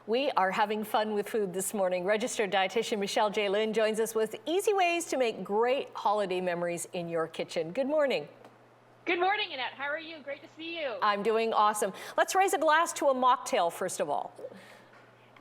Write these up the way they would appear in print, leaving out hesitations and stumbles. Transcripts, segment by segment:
We are having fun with food this morning. Registered dietitian Michelle Jaelin joins us with easy ways to make great holiday memories in your kitchen. Good morning. Good morning, Annette. How are you? Great to see you. I'm doing awesome. Let's raise a glass to a mocktail first of all.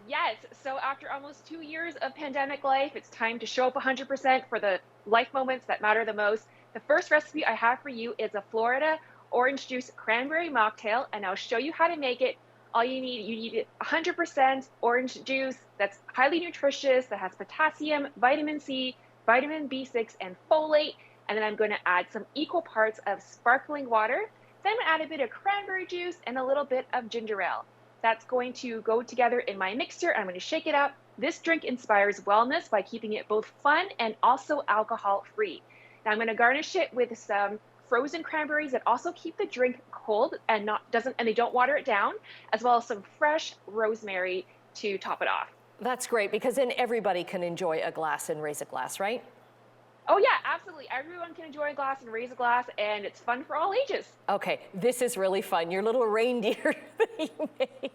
Yes, so after almost 2 years of pandemic life, it's time to show up 100% for the life moments that matter the most. The first recipe I have for you is a Florida orange juice cranberry mocktail, and I'll show you how to make it. All you need 100% orange juice that's highly nutritious, that has potassium, vitamin C, vitamin B6, and folate. And then I'm going to add some equal parts of sparkling water. Then I'm going to add a bit of cranberry juice and a little bit of ginger ale. That's going to go together in my mixture. I'm going to shake it up. This drink inspires wellness by keeping it both fun and also alcohol-free. Now I'm going to garnish it with some frozen cranberries that also keep the drink cold and they don't water it down, as well as some fresh rosemary to top it off. That's great, because then everybody can enjoy a glass and raise a glass, right? Oh yeah, absolutely. Everyone can enjoy a glass and raise a glass, and it's fun for all ages. Okay, this is really fun. Your little reindeer that you made.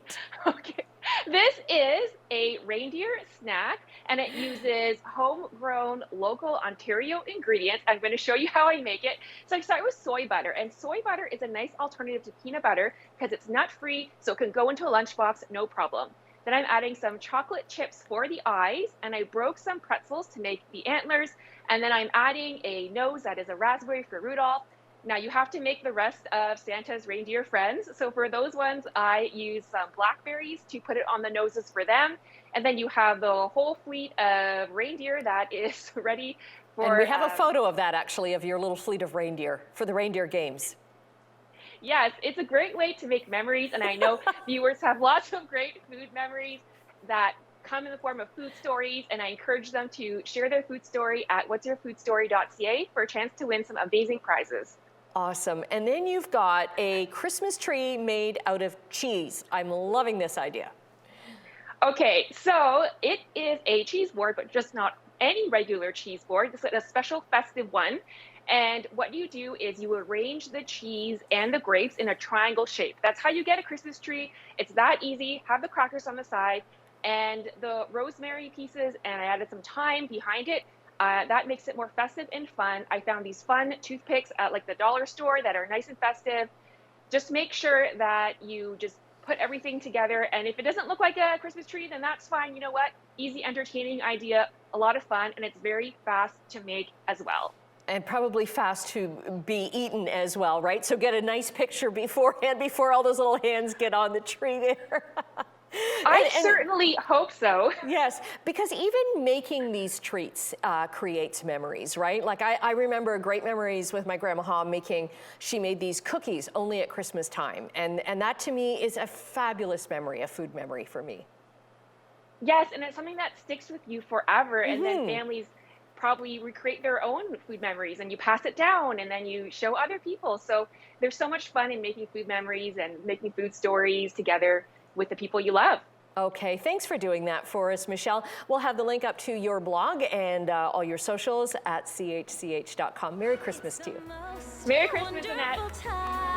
Okay, this is a reindeer snack, and it uses homegrown local Ontario ingredients. I'm going to show you how I make it. So I start with soy butter, and soy butter is a nice alternative to peanut butter because it's nut-free, so it can go into a lunchbox, no problem. Then I'm adding some chocolate chips for the eyes, and I broke some pretzels to make the antlers, and then I'm adding a nose that is a raspberry for Rudolph. Now you have to make the rest of Santa's reindeer friends. So for those ones, I use some blackberries to put it on the noses for them. And then you have the whole fleet of reindeer that is ready for... And we have a photo of that, actually, of your little fleet of reindeer for the reindeer games. Yes, it's a great way to make memories. And I know viewers have lots of great food memories that come in the form of food stories, and I encourage them to share their food story at whatsyourfoodstory.ca for a chance to win some amazing prizes. Awesome. And then you've got a Christmas tree made out of cheese. I'm loving this idea. Okay, so it is a cheese board, but just not any regular cheese board. This is a special festive one. And what you do is you arrange the cheese and the grapes in a triangle shape. That's how you get a Christmas tree. It's that easy. Have the crackers on the side and the rosemary pieces, and I added some thyme behind it. That makes it more festive and fun. I found these fun toothpicks at like the dollar store that are nice and festive. Just make sure that you just put everything together, and if it doesn't look like a Christmas tree, then that's fine. You know what? Easy, entertaining idea, a lot of fun, and it's very fast to make as well. And probably fast to be eaten as well, right? So get a nice picture beforehand, before all those little hands get on the tree there. I certainly hope so. Yes, because even making these treats creates memories, right? Like I remember great memories with my grandma making, she made these cookies only at Christmas time. And that to me is a fabulous memory, a food memory for me. Yes, and it's something that sticks with you forever. And then families probably recreate their own food memories, and you pass it down, and then you show other people. So there's so much fun in making food memories and making food stories together with the people you love. Okay, thanks for doing that for us, Michelle. We'll have the link up to your blog and all your socials at chch.com. Merry Christmas to you. Merry Christmas, Annette.